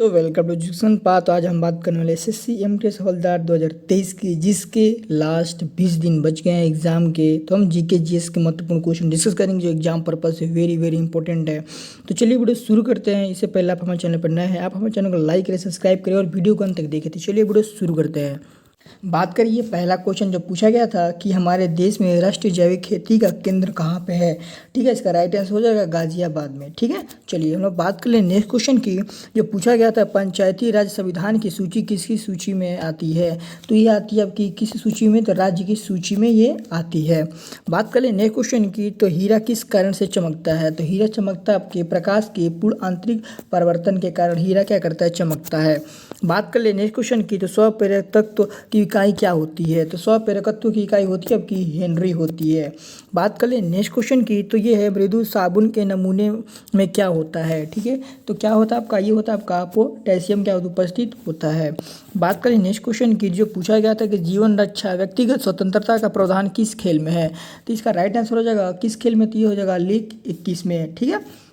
तो welcome to education path. तो आज हम बात करने वाले एसएससी एमटीएस हवलदार 2023 की, जिसके लास्ट 20 दिन बच गए हैं एग्जाम के। तो हम जीके जीएस के महत्वपूर्ण क्वेश्चन डिस्कस करेंगे जो एग्जाम पर्पज से वेरी वेरी इंपॉर्टेंट है। तो चलिए वीडियो शुरू करते हैं। इससे पहले आप हमारे चैनल पर नए हैं, आप हमारे चैनल को लाइक करें, सब्सक्राइब करें और वीडियो को अंत तक देखें। तो चलिए वीडियो शुरू करते हैं। बात करिए पहला क्वेश्चन जो पूछा गया था कि हमारे देश में राष्ट्रीय जैविक खेती का केंद्र कहाँ पे है। ठीक है, इसका राइट आंसर हो जाएगा गाजियाबाद में। ठीक है, चलिए हम लोग बात कर लें नेक्स्ट क्वेश्चन की। जो पूछा गया था पंचायती राज संविधान की सूची किसकी सूची में आती है। तो ये आती है आपकी किस सूची में, तो राज्य की सूची में ये आती है। बात कर लें नेक्स्ट क्वेश्चन की। तो हीरा किस कारण से चमकता है। तो हीरा चमकता है आपके प्रकाश के पूर्ण आंतरिक परिवर्तन के कारण हीरा क्या करता है, चमकता है। बात कर ले नेक्स्ट क्वेश्चन की। तो स्वप्रेरक तत्व की इकाई क्या होती है। तो स्वप्रेरकत्व की इकाई होती है आपकी हेनरी होती है। बात कर ले नेक्स्ट क्वेश्चन की। तो ये है मृदु साबुन के नमूने में क्या होता है। ठीक है, तो क्या होता है आपका, ये होता है आपका पोटेशियम क्या उपस्थित होता है। बात करें नेक्स्ट क्वेश्चन की। जो पूछा गया था कि जीवन रक्षा व्यक्तिगत स्वतंत्रता का प्रावधान किस खेल में है। तो इसका राइट आंसर हो जाएगा किस खेल में, तो ये हो जाएगा लीग 21 में। ठीक है,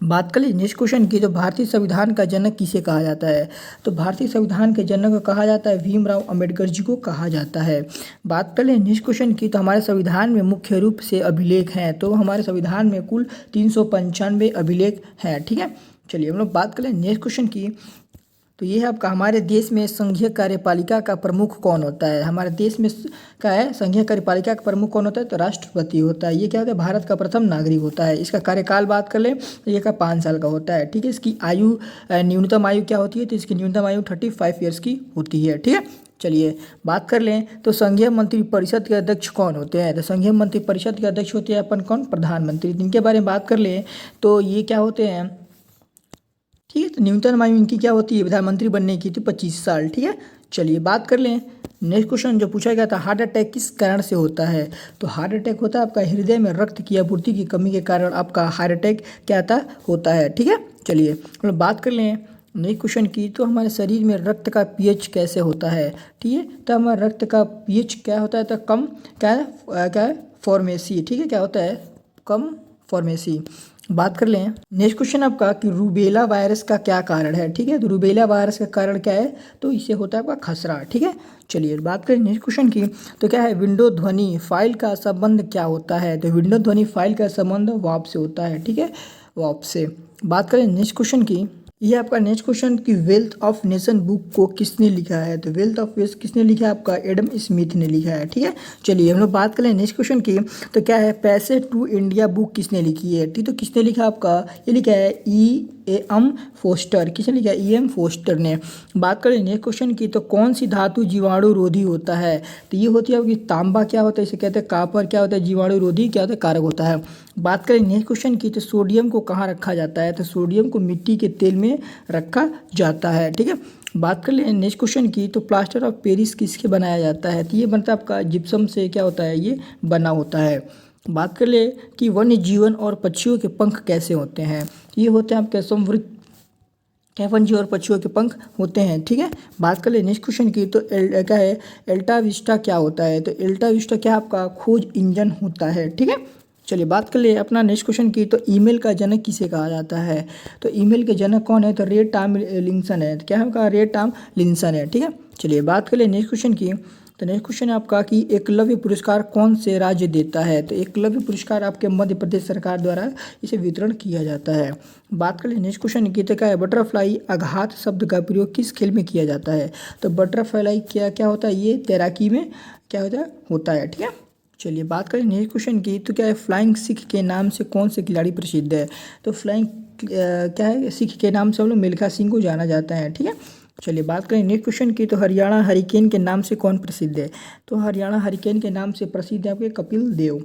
बात कर लीजिए नेक्स्ट क्वेश्चन की। तो भारतीय संविधान का जनक किसे कहा जाता है। तो भारतीय संविधान के जनक को कहा जाता है भीमराव अंबेडकर जी को कहा जाता है। बात कर लें नेक्स्ट क्वेश्चन की। तो हमारे संविधान में मुख्य रूप से अभिलेख हैं। तो हमारे संविधान में कुल 395 अभिलेख हैं। ठीक है, चलिए हम लोग बात कर लें नेक्स्ट क्वेश्चन की। तो ये है आपका हमारे देश में संघीय कार्यपालिका का प्रमुख कौन होता है। हमारे देश में क्या है, संघीय कार्यपालिका का प्रमुख कौन होता है। तो राष्ट्रपति होता है। ये क्या होता है, भारत का प्रथम नागरिक होता है। इसका कार्यकाल बात कर ले तो ये का 5 साल का होता है। ठीक है, इसकी आयु न्यूनतम आयु क्या होती है, तो इसकी न्यूनतम आयु 35 ईयर्स की होती है। ठीक है, चलिए बात कर लें। तो संघीय मंत्री परिषद के अध्यक्ष कौन होते हैं। तो संघीय मंत्री परिषद के अध्यक्ष होते हैं अपन कौन, प्रधानमंत्री। इनके बारे में बात कर लें तो ये क्या होते हैं। ठीक है, तो न्यूनतम आयु इनकी क्या होती है प्रधानमंत्री बनने की, तो 25 साल। ठीक है, चलिए बात कर लें नेक्स्ट क्वेश्चन जो पूछा गया था हार्ट अटैक किस कारण से होता है। तो हार्ट अटैक होता है आपका हृदय में रक्त की आपूर्ति की कमी के कारण आपका हार्ट अटैक क्या होता है। ठीक है, चलिए हम लोग बात कर लें नेक्स्ट क्वेश्चन की। तो हमारे शरीर में रक्त का पीएच कैसे होता है। ठीक है, तो हमारे रक्त का पीएच क्या होता है, तो कम क्या है फॉर्मेसी। ठीक है, क्या होता है, कम फॉर्मेसी। बात कर लें नेक्स्ट क्वेश्चन आपका कि रूबेला वायरस का क्या कारण है। ठीक है, तो रूबेला वायरस का कारण क्या है, तो इससे होता है आपका खसरा। ठीक है, चलिए बात करें नेक्स्ट क्वेश्चन की। तो क्या है विंडो ध्वनि फाइल का संबंध क्या होता है। तो विंडो ध्वनि फाइल का संबंध वाप से होता है। ठीक है, वाप से। बात करें नेक्स्ट क्वेश्चन की। ये आपका नेक्स्ट क्वेश्चन कि वेल्थ ऑफ नेशन बुक को किसने लिखा है। तो वेल्थ ऑफ नेशन किसने लिखा है, आपका एडम स्मिथ ने लिखा है। ठीक है, चलिए हम लोग बात करें नेक्स्ट क्वेश्चन की। तो क्या है पैसे टू इंडिया बुक किसने लिखी है। ठीक, तो किसने लिखा आपका, ये लिखा है E.M. फोस्टर। किसने लिखा है, E.M. फोस्टर ने। बात करें नेक्स्ट क्वेश्चन की। तो कौन सी धातु जीवाणु रोधी होता है। तो ये होती है आपकी तांबा क्या होता है, इसे कहते हैं कापर क्या होता है, जीवाणु रोधी क्या होता है, कारक होता है। बात करें नेक्स्ट क्वेश्चन की। तो सोडियम को कहाँ रखा जाता है। तो सोडियम को मिट्टी के तेल में रखा जाता है। ठीक है, बात कर लें नेक्स्ट क्वेश्चन की। तो प्लास्टर ऑफ पेरिस किसके बनाया जाता है। तो ये बनता है आपका जिप्सम से क्या होता है, ये बना होता है। बात कर ले कि वन्य जीवन और पक्षियों के पंख कैसे होते हैं। ये होते हैं आपके समृद्ध क्या, वन्य और पक्षियों के पंख होते हैं। ठीक है, बात कर ले नेक्स्ट क्वेश्चन की। तो क्या है एल्टा विस्टा क्या होता है। तो एल्टा विस्टा क्या आपका खोज इंजन होता है। ठीक है, चलिए बात कर ले अपना नेक्स्ट क्वेश्चन की। तो ईमेल का जनक किसे कहा जाता है। तो ईमेल के जनक कौन है, तो रे टॉमलिंसन है। तो क्या है आपका, रे टॉमलिंसन है। ठीक है, चलिए बात कर ले नेक्स्ट क्वेश्चन की। तो नेक्स्ट क्वेश्चन है आपका कि एकलव्य पुरस्कार कौन से राज्य देता है। तो एकलव्य पुरस्कार आपके मध्य प्रदेश सरकार द्वारा इसे वितरण किया जाता है। बात कर ले नेक्स्ट क्वेश्चन की। तो क्या है बटरफ्लाई आघात शब्द का प्रयोग किस खेल में किया जाता है। तो बटरफ्लाई क्या होता है, ये तैराकी में क्या होता है। ठीक है, चलिए बात करें नेक्स्ट क्वेश्चन की। तो क्या है फ्लाइंग सिख के नाम से कौन से खिलाड़ी प्रसिद्ध है। तो फ्लाइंग क्या है सिख के नाम से हम लोग मिल्खा सिंह को जाना जाता है। ठीक है, चलिए बात करें नेक्स्ट क्वेश्चन की। तो हरियाणा हरिकेन के नाम से कौन प्रसिद्ध है। तो हरियाणा हरिकेन के नाम से प्रसिद्ध है आपके कपिल देव।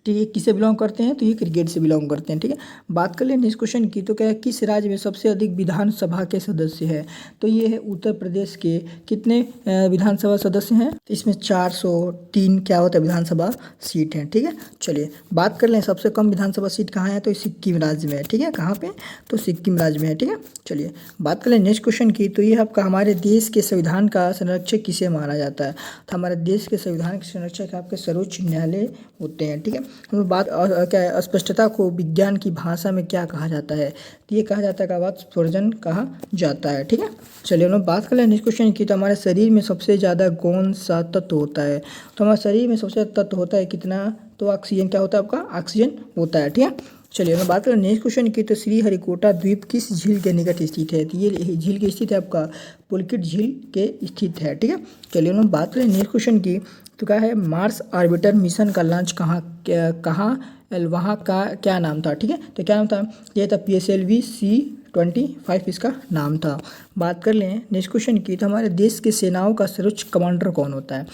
ठीक है, किसे बिलोंग करते हैं, तो ये क्रिकेट से बिलोंग करते हैं। ठीक है, बात कर ले नेक्स्ट क्वेश्चन की। तो क्या है किस राज्य में सबसे अधिक विधानसभा के सदस्य हैं। तो ये है उत्तर प्रदेश के कितने विधानसभा सदस्य हैं। तो इसमें 403 क्या होता है विधानसभा सीट हैं। ठीक है, चलिए बात कर लें सबसे कम विधानसभा सीट कहाँ है, तो सिक्किम राज्य में है। ठीक है, कहाँ पे, तो सिक्किम राज्य में है। ठीक है, चलिए बात कर लें नेक्स्ट क्वेश्चन की। तो ये आपका हमारे देश के संविधान का संरक्षक किसे माना जाता है। तो हमारे देश के संविधान के संरक्षक आपके सर्वोच्च न्यायालय होते हैं। ठीक है, हम लोग बात क्या है, अस्पष्टता को विज्ञान की भाषा में क्या कहा जाता है? तो ये कहा जाता है का बात स्वर्जन कहा जाता है। ठीक है, चलिए हम लोग बात कर लें नेक्स्ट क्वेश्चन की। तो हमारे शरीर में सबसे ज़्यादा कौन सा तत्व होता है? तो हमारे शरीर में सबसे ज़्यादा तत्व होता है कितना? तो ऑक्सीजन। क्या होता है आपका? ऑक्सीजन होता है। ठीक है, चलिए हम बात करें नेक्स्ट क्वेश्चन की। तो श्रीहरिकोटा द्वीप किस झील के निकट स्थित है? तो ये झील के स्थित है आपका पुलकित झील के स्थित है। ठीक है, चलिए हम बात करें नेक्स्ट क्वेश्चन की। तो क्या है, मार्स ऑर्बिटर मिशन का लॉन्च कहाँ वहाँ का क्या नाम था? ठीक है, तो क्या नाम था? ये था PSLV C-25 इसका नाम था। बात कर लें नेक्स्ट क्वेश्चन की। तो हमारे देश के सेनाओं का सर्वोच्च कमांडर कौन होता है?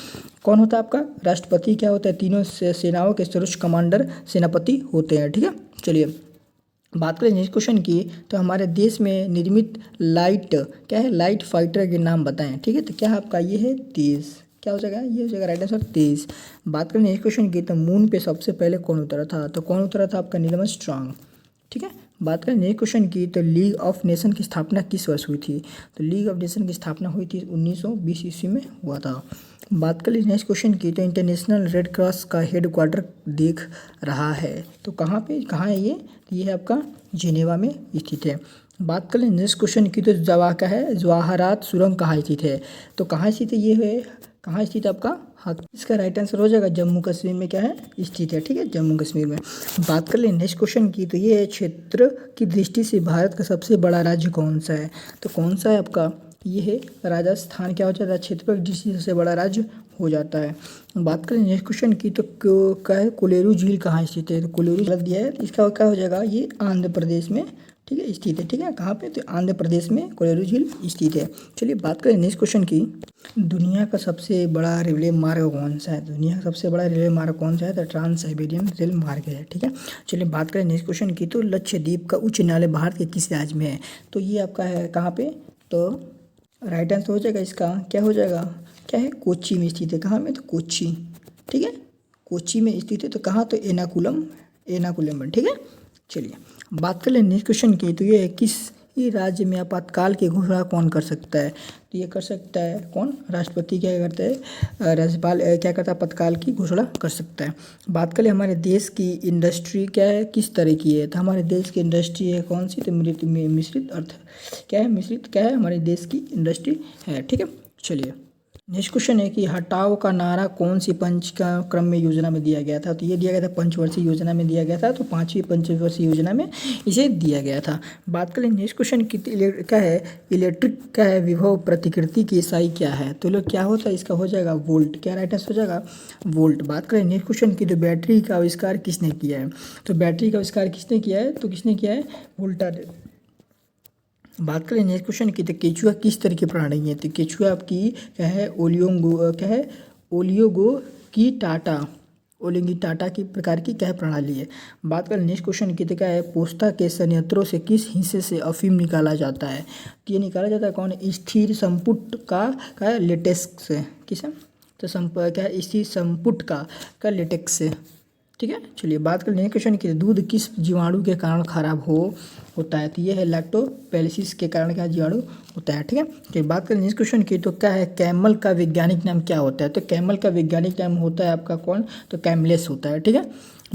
कौन होता है आपका? राष्ट्रपति। क्या होता है? तीनों सेनाओं के सर्वोच्च कमांडर सेनापति होते हैं। ठीक है, चलिए बात करें नेक्स्ट क्वेश्चन की। तो हमारे देश में निर्मित लाइट क्या है? लाइट फाइटर के नाम बताएं। ठीक है, तो क्या आपका ये है? तेज। क्या हो जाएगा? ये हो जाएगा राइट आंसर तेज। बात करें नेक्स्ट क्वेश्चन की। तो मून पे सबसे पहले कौन उतरा था? तो कौन उतरा था आपका? Neil Armstrong. ठीक है, बात करें नेक्स्ट क्वेश्चन की। तो लीग ऑफ नेशन की स्थापना किस वर्ष हुई थी? तो लीग ऑफ नेशन की स्थापना हुई थी 1920 ईस्वी में हुआ था। बात कर लीजिए नेक्स्ट क्वेश्चन की। तो इंटरनेशनल रेड क्रॉस का हेडक्वार्टर देख रहा है, तो कहाँ पे, कहाँ है ये? ये है आपका जिनेवा में स्थित है। बात कर लें नेक्स्ट क्वेश्चन की। तो का है जवाहरात सुरंग कहाँ स्थित है? तो कहाँ स्थित है? ये है कहाँ स्थित है आपका? हाँ, इसका राइट आंसर हो जाएगा जम्मू कश्मीर में क्या है? स्थित है। ठीक है, जम्मू कश्मीर में। बात कर लें नेक्स्ट क्वेश्चन की। तो ये है क्षेत्र की दृष्टि से भारत का सबसे बड़ा राज्य कौन सा है? तो कौन सा है आपका? ये है राजस्थान। क्या हो जाता है? क्षेत्र की दृष्टि से सबसे बड़ा राज्य हो जाता है। बात करें नेक्स्ट क्वेश्चन की। तो क्या है, कोलेरू झील कहाँ स्थित है? तो कोलेरू गलत दिया है, इसका क्या हो जाएगा? ये आंध्र प्रदेश में ठीक है स्थित है। ठीक है, कहाँ पे? तो आंध्र प्रदेश में कोलेरू झील स्थित है। चलिए बात करें नेक्स्ट क्वेश्चन की। दुनिया का सबसे बड़ा रेलवे मार्ग कौन सा है? दुनिया का सबसे बड़ा रेलवे मार्ग कौन सा है? तो ट्रांस साइबेरियन रेल मार्ग है। ठीक है, चलिए बात करें नेक्स्ट क्वेश्चन की। तो लक्षद्वीप का उच्च न्यायालय भारत के किस राज्य में है? तो ये आपका है कहाँ पे? तो राइट आंसर हो जाएगा इसका क्या हो जाएगा? क्या है? कोच्चि में स्थित है। कहाँ में? तो कोच्चि। ठीक है, कोच्चि में स्थित है। तो कहाँ? तो एर्नाकुलम में। ठीक है, चलिए बात कर लें नेक्स्ट क्वेश्चन की। तो ये है किस ही राज्य में आपातकाल की घोषणा कौन कर सकता है? तो ये कर सकता है कौन? राष्ट्रपति। क्या करता है? राज्यपाल क्या करता है? आपातकाल की घोषणा कर सकता है। बात करें हमारे देश की इंडस्ट्री क्या है, किस तरह की है? तो हमारे देश की इंडस्ट्री है कौन सी? तो मिश्रित अर्थ क्या है? मिश्रित क्या है? हमारे देश की इंडस्ट्री है। ठीक है, चलिए नेक्स्ट क्वेश्चन है कि हटाओ का नारा कौन सी पंचक्रम में योजना में दिया गया था? तो ये दिया गया था पंचवर्षीय योजना में दिया गया था। तो 5वीं पंचवर्षीय योजना में इसे दिया गया था। बात करें नेक्स्ट क्वेश्चन की। क्या है? इलेक्ट्रिक क्या है? विभव प्रतिकृति की इकाई क्या है? तो लोग क्या होता है? इसका हो जाएगा वोल्ट। क्या राइट आंसर हो जाएगा? वोल्ट। बात करें नेक्स्ट क्वेश्चन की। तो बैटरी का आविष्कार किसने किया है? तो बैटरी का आविष्कार किसने किया है? तो किसने किया है? वोल्टा ने। बात करें नेक्स्ट क्वेश्चन की। तो केचुआ किस तरह की प्राणी है? तो केचुआ आपकी क्या है? ओलियोगो की टाटा ओलिंगी टाटा की प्रकार की क्या है? प्रणाली है। बात करें नेक्स्ट क्वेश्चन की। तो क्या है? पोस्ता के संयंत्रों से किस हिस्से से अफीम निकाला जाता है? तो ये निकाला जाता है कौन? स्थिर संपुट का लेटेक्स से। किस है? तो क्या है? स्थिर संपुट का लेटेक्स से। ठीक है, चलिए बात कर नेक्स्ट क्वेश्चन की। दूध किस जीवाणु के कारण खराब होता है? तो ये है लैक्टोबैसिलस के कारण क्या जीवाणु होता है। ठीक है, तो बात करें नेक्स्ट क्वेश्चन की। तो क्या है? कैमल का वैज्ञानिक नाम क्या होता है? तो कैमल का वैज्ञानिक नाम होता है आपका कौन? तो कैमलेस होता है। ठीक है,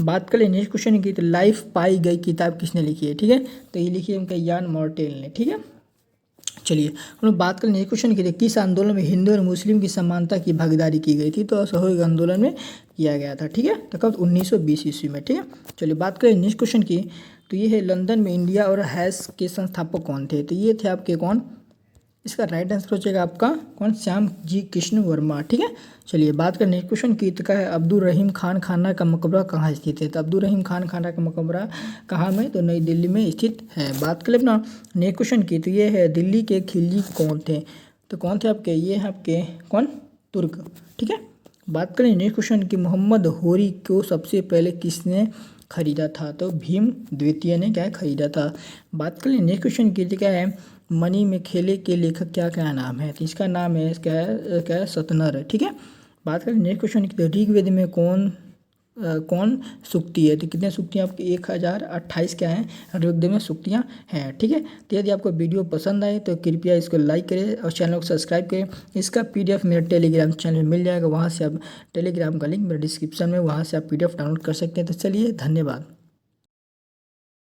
बात करें नेक्स्ट क्वेश्चन की। तो लाइफ पाई गई किताब किसने लिखी है? ठीक है, तो ये लिखी है उनका यान मॉर्टेल ने। ठीक है, चलिए हम लोग बात करें नेक्स्ट क्वेश्चन की। किस आंदोलन में हिंदू और मुस्लिम की समानता की भागीदारी की गई थी? तो असहयोग आंदोलन में किया गया था। ठीक है, तो कब? 1920 ईस्वी में। ठीक है, चलिए बात करें नेक्स्ट क्वेश्चन की। तो ये है लंदन में इंडिया और हैश के संस्थापक कौन थे? तो ये थे आपके कौन? इसका राइट आंसर हो जाएगा आपका कौन? श्याम जी कृष्ण वर्मा। ठीक है, चलिए बात करें नेक्स्ट क्वेश्चन की। तो क्या है? अब्दुल रहीम खान खाना का मकबरा कहाँ स्थित है? तो अब्दुल रहीम खान खाना का मकबरा कहाँ में? तो नई दिल्ली में स्थित है। बात करें अपना नेक्स्ट क्वेश्चन की। तो ये है दिल्ली के खिलजी कौन थे? तो कौन थे आपके? ये हैं आपके कौन? तुर्क। ठीक है, बात करें नेक्स्ट क्वेश्चन की। मोहम्मद होरी को सबसे पहले किसने खरीदा था? तो भीम द्वितीय ने क्या खरीदा था। बात करें नेक्स्ट क्वेश्चन की। तो क्या है? मणि में खेले के लेखक क्या नाम है? तो इसका नाम है क्या है? सतनर। ठीक है, बात करें नेक्स्ट क्वेश्चन की। तो ऋग्वेद में कौन कौन सूखती है। तो कितने सूखती हैं आपकी 1028 क्या है ऋग्वेद में सूक्तियाँ हैं। ठीक है, तो यदि आपको वीडियो पसंद आए तो कृपया इसको लाइक करें और चैनल को सब्सक्राइब करें। इसका PDF मेरे टेलीग्राम चैनल में मिल जाएगा, वहाँ से आप टेलीग्राम का लिंक मेरे डिस्क्रिप्शन में, वहाँ से आप PDF डाउनलोड कर सकते हैं। तो चलिए, धन्यवाद।